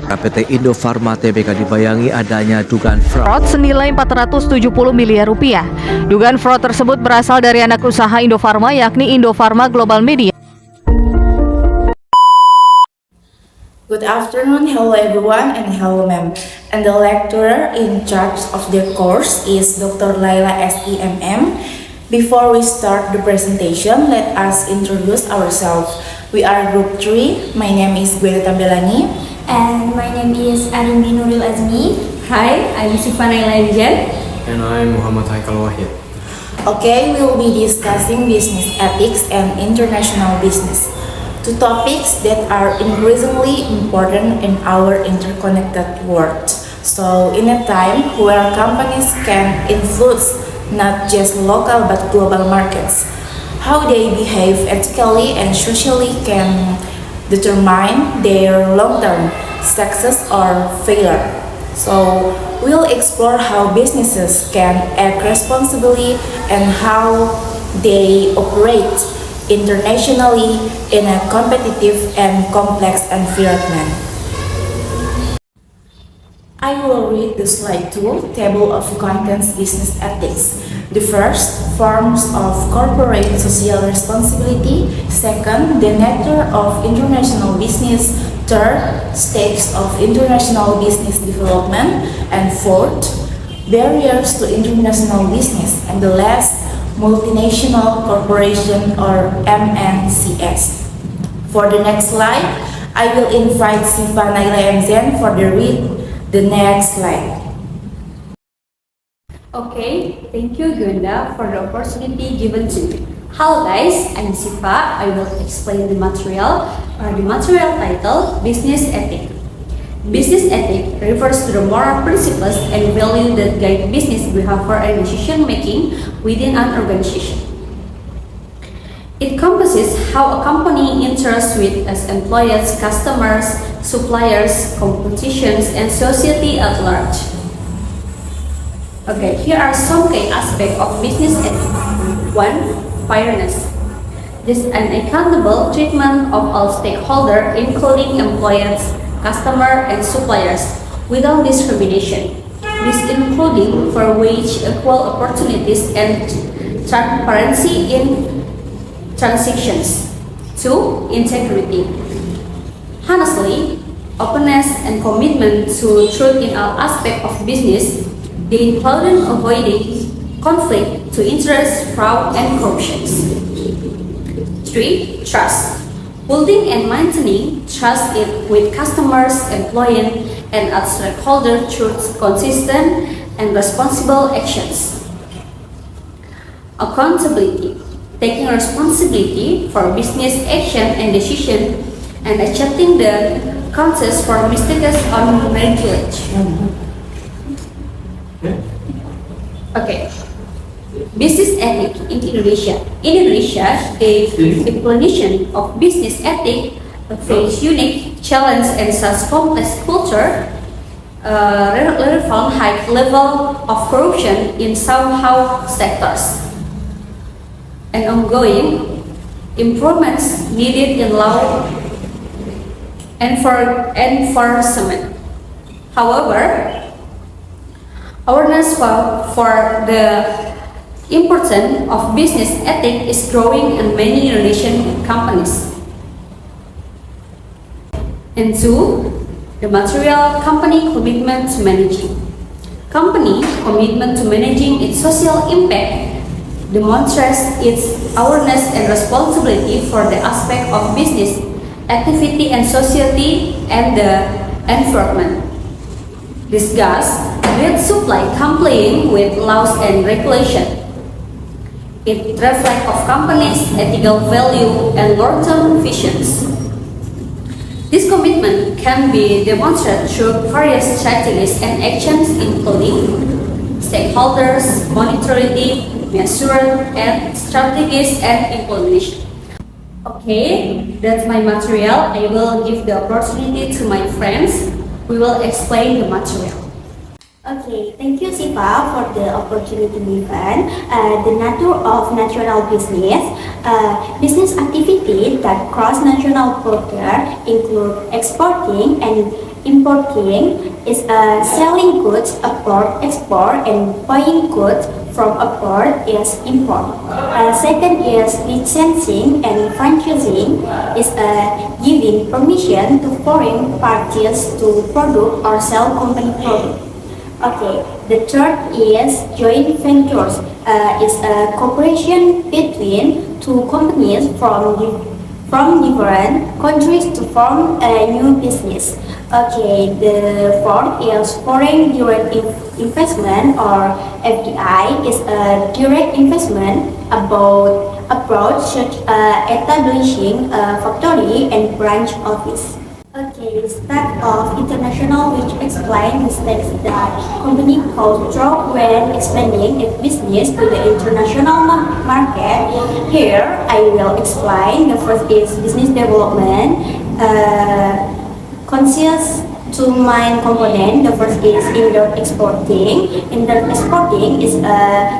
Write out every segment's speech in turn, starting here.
PT Indofarma Tbk dibayangi adanya dugaan fraud senilai 470 miliar rupiah. Dugaan fraud tersebut berasal dari anak usaha Indofarma yakni Indofarma Global Media. Good afternoon, hello everyone, and hello ma'am. And the lecturer in charge of the course is Dr. Laila SEMM. Before we start the presentation, let us introduce ourselves. We are Group 3. My name is Gweta Belani. And my name is Arindi Nuril Azmi. Hi, I'm Sifa Naila Enjen. And I'm Muhammad Haikal Wahid. Okay, we'll be discussing business ethics and international business. Two topics that are increasingly important in our interconnected world. So, in a time where companies can influence not just local but global markets, how they behave ethically and socially can determine their long-term success or failure. So, we'll explore how businesses can act responsibly and how they operate internationally in a competitive and complex environment. I will read the slide 2, Table of Contents Business Ethics. The first, forms of corporate social responsibility. Second, the nature of international business. Third, stakes of international business development. And fourth, barriers to international business. And the last, multinational corporation or MNCs. For the next slide, I will invite Sifa Naila Enzen for the next slide. Okay, thank you Gwenda for the opportunity given to me. Hello guys, I'm Sifa. I will explain the material title, Business Ethic. Business ethic refers to the moral principles and values that guide business behavior and decision making within an organization. It encompasses how a company interacts with its employees, customers, suppliers, competitions, and society at large. Okay, here are some key aspects of business ethics. 1. Fairness. This is an accountable treatment of all stakeholders, including employees, customers, and suppliers, without discrimination. This including for wage, equal opportunities, and transparency in transactions. 2. Integrity. Honestly, openness and commitment to truth in all aspects of business, they include avoiding conflict to interest, fraud, and corruption. 3. Trust. Building and maintaining trust with customers, employees, and other stakeholders through consistent and responsible actions. Accountability. Taking responsibility for business action and decision and accepting the consequences for mistakes on regulation. Okay. Business ethic in Indonesia. In Indonesia, the definition of business ethic faces unique challenge and such complex culture, found high level of corruption in somehow sectors, and ongoing improvements needed in law and for enforcement. However, awareness for the importance of business ethics is growing in many Indonesian companies. And 2, the material company commitment to managing. Company commitment to managing its social impact demonstrates its awareness and responsibility for the aspect of business activity and society and the environment. Discuss with supply complying with laws and regulation. It reflects of companies' ethical value and long-term visions. This commitment can be demonstrated through various strategies and actions including stakeholders, monitoring, measuring, and strategies and implementation. Okay, that's my material. I will give the opportunity to my friends. We will explain the material. Okay, thank you Siva for the opportunity given. The nature of natural business, business activity that cross national border include exporting and Importing is selling goods abroad, export, and buying goods from abroad is import. Second is licensing, and franchising is giving permission to foreign parties to produce or sell company product. Okay, the third is joint ventures. Is a cooperation between two companies from different countries to form a new business. Okay, the fourth is foreign direct investment, or FDI is a direct investment abroad, such establishing a factory and branch office. Okay, the start of international, which explains the steps that company goes through when expanding its business to the international market. Here, I will explain. The first is business development. Consists two main components. The first is indirect exporting. Indirect exporting is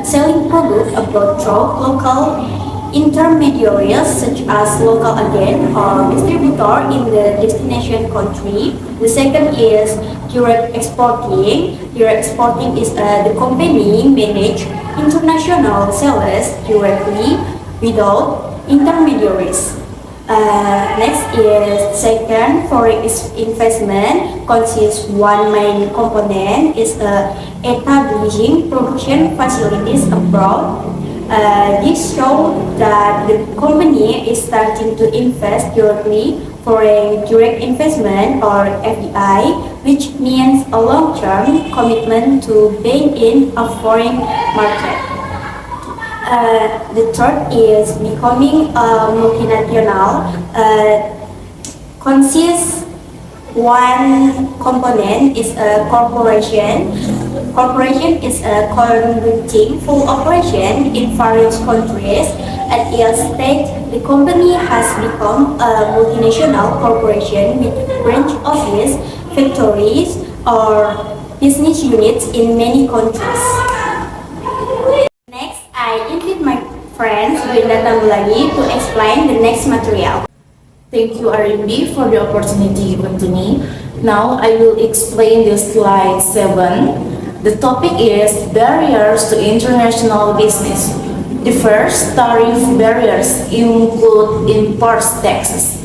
selling product abroad through local intermediaries such as local agent or distributor in the destination country. The second is direct exporting. Direct exporting is the company manage international sales directly without intermediaries. Next is second, foreign investment consists one main component is establishing production facilities abroad. This shows that the company is starting to invest directly for a direct investment, or FDI, which means a long-term commitment to being in a foreign market. The third is becoming a multinational. Consists one component is a corporation. Corporation is a conducting full operation in various countries. At its stage, the company has become a multinational corporation with branch office, factories, or business units in many countries. Next, I invite my friends Brenda Tambulagi to explain the next material. Thank you, RMB, for the opportunity given to me. Now I will explain the slide 7. The topic is barriers to international business. The first, tariff barriers include import taxes.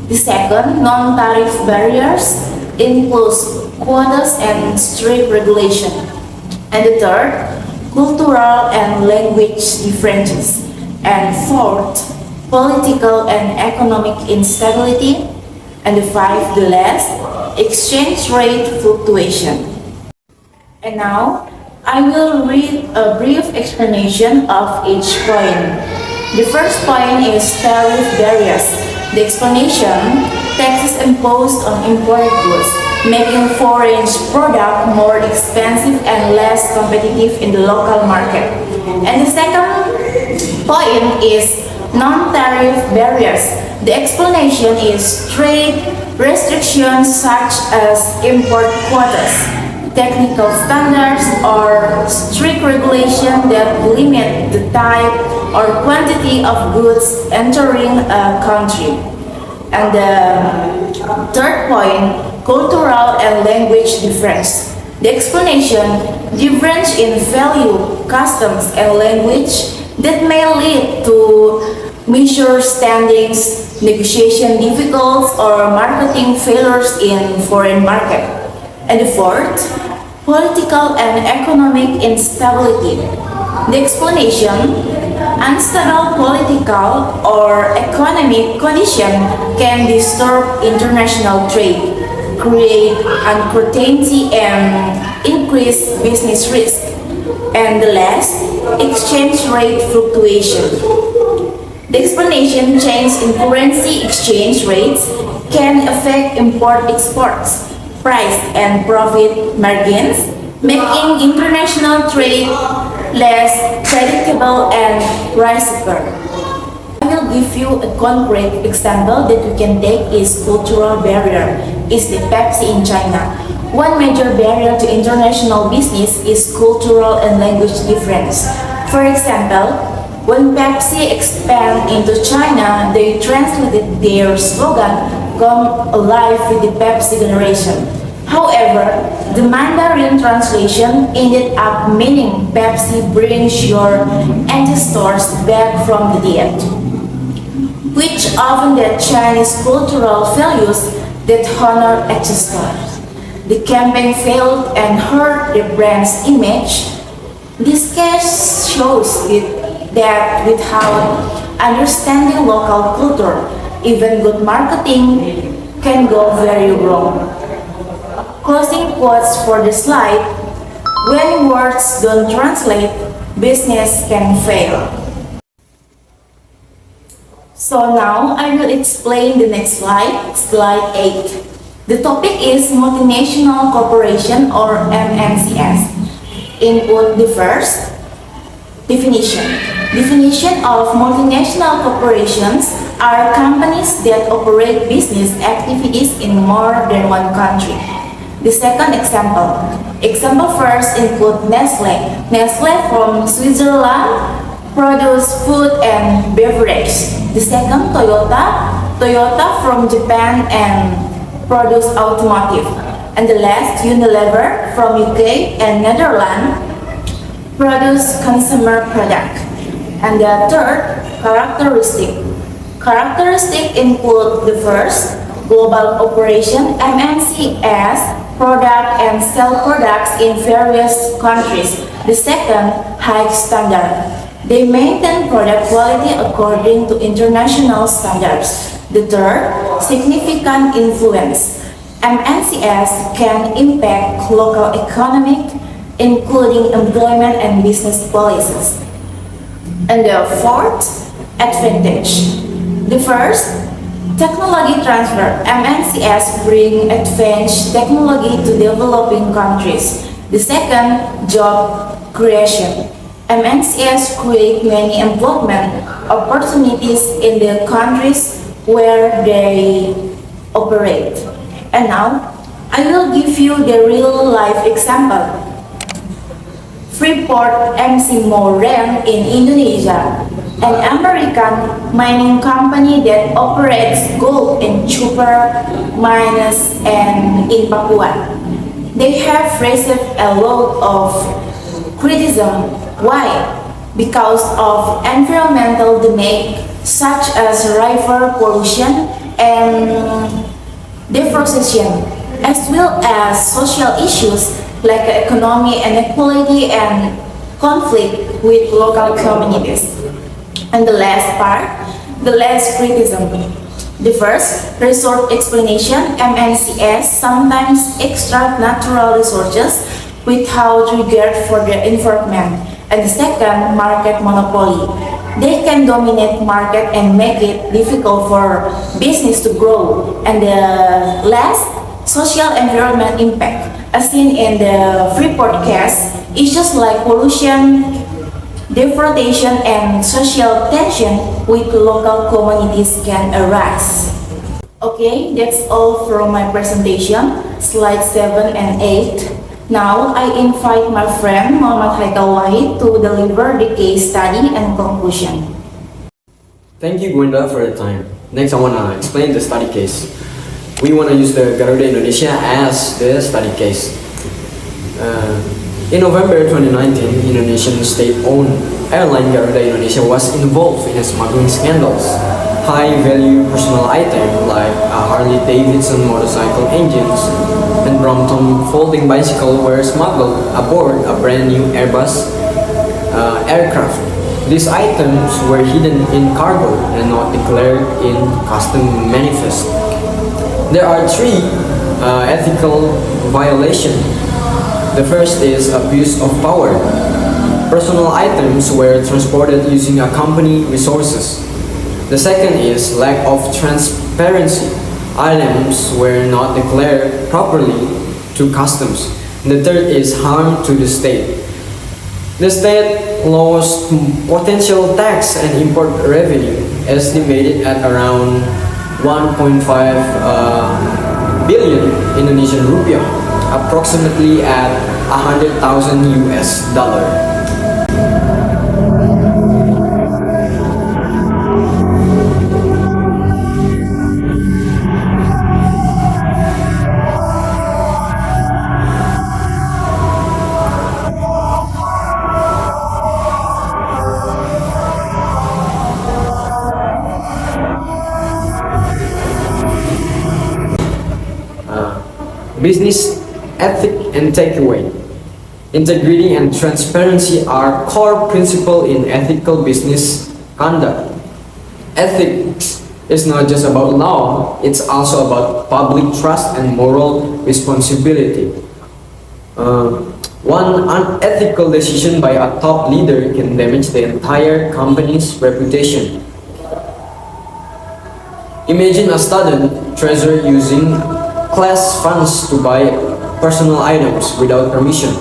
The second, non-tariff barriers includes quotas and strict regulation. And the third, cultural and language differences. And fourth, political and economic instability. And the last, exchange rate fluctuation. And now, I will read a brief explanation of each point. The first point is tariff barriers. The explanation, taxes imposed on imported goods, making foreign product more expensive and less competitive in the local market. And the second point is non-tariff barriers. The explanation is trade restrictions such as import quotas, technical standards, or strict regulation that limit the type or quantity of goods entering a country. And the third point, cultural and language difference. The explanation, difference in value, customs, and language that may lead to misunderstandings, negotiation difficulties, or marketing failures in foreign market. And the fourth, political and economic instability. The explanation, unstable political or economic condition can disturb international trade, create uncertainty, and increase business risk. And the last, exchange rate fluctuation. The explanation, change in currency exchange rates can affect import-exports, price and profit margins, making international trade less predictable and riskier. I will give you a concrete example that you can take is cultural barrier, is the Pepsi in China. One major barrier to international business is cultural and language difference. For example, when Pepsi expanded into China, they translated their slogan, "Come alive with the Pepsi generation." However, the Mandarin translation ended up meaning Pepsi brings your ancestors back from the dead, which often that Chinese cultural values that honor ancestors. The campaign failed and hurt the brand's image. This case shows that without understanding local culture, even good marketing can go very wrong. Closing quotes for the slide: when words don't translate, business can fail. So now I will explain the next slide, slide 8. The topic is multinational corporation or MNCs. Input the first. Definition. Definition of multinational corporations are companies that operate business activities in more than one country. The second example. Example first include Nestle. Nestle from Switzerland produce food and beverage. The second, Toyota. Toyota from Japan and produce automotive. And the last, Unilever from UK and Netherlands produce consumer product. And the third, characteristic. Characteristic include the first, global operation, MNCs, product and sell products in various countries. The second, high standard. They maintain product quality according to international standards. The third, significant influence. MNCs can impact local economic, including employment and business policies. And the fourth, advantage. The first, technology transfer. MNCs bring advanced technology to developing countries. The second, job creation. MNCs create many employment opportunities in the countries where they operate. And now, I will give you the real-life example. Freeport MC Moran in Indonesia, an American mining company that operates gold and copper mines and in Papua. They have received a lot of criticism. Why? Because of environmental damage such as river pollution and deforestation, as well as social issues like economic inequality and conflict with local communities. And the last part, the last criticism. The first, resource explanation. MNCs sometimes extract natural resources without regard for the environment. And the second, market monopoly. They can dominate market and make it difficult for business to grow. And the last, social environment impact. As seen in the Freeport case, issues like pollution, deforestation, and social tension with local communities can arise. Okay, that's all from my presentation, slide 7 and 8. Now, I invite my friend Muhammad Haikal Wahid to deliver the case study and conclusion. Thank you, Gwenda, for the time. Next, I want to explain the study case. We want to use the Garuda Indonesia as the study case. In November 2019, Indonesian state-owned airline Garuda Indonesia was involved in a smuggling scandals. High-value personal items like Harley-Davidson motorcycle engines and Brompton folding bicycle were smuggled aboard a brand new Airbus aircraft. These items were hidden in cargo and not declared in custom manifest. There are 3 ethical violations. The first is abuse of power. Personal items were transported using a company resources. The second is lack of transparency. Items were not declared properly to customs. The third is harm to the state. The state lost potential tax and import revenue estimated at around 1.5 billion Indonesian rupiah, approximately at 100,000 US dollar. Business ethic and takeaway. Integrity and transparency are core principles in ethical business conduct. Ethics is not just about law, it's also about public trust and moral responsibility. One unethical decision by a top leader can damage the entire company's reputation. Imagine a student treasurer using class funds to buy personal items without permission.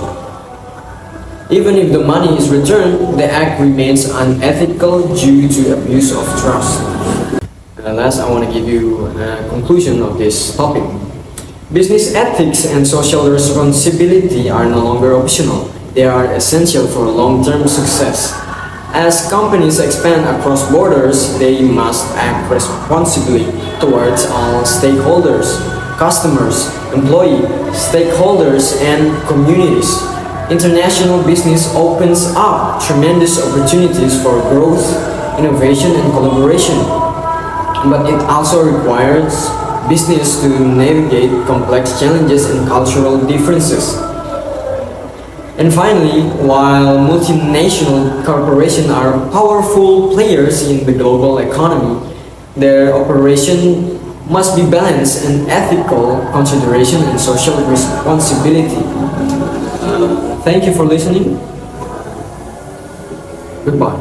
Even if the money is returned, the act remains unethical due to abuse of trust. Last, I want to give you a conclusion of this topic. Business ethics and social responsibility are no longer optional. They are essential for long-term success. As companies expand across borders, they must act responsibly towards all stakeholders, customers, employees, stakeholders, and communities. International business opens up tremendous opportunities for growth, innovation, and collaboration. But it also requires business to navigate complex challenges and cultural differences. And finally, while multinational corporations are powerful players in the global economy, their operation must be balanced in ethical consideration and social responsibility. Thank you for listening. Goodbye.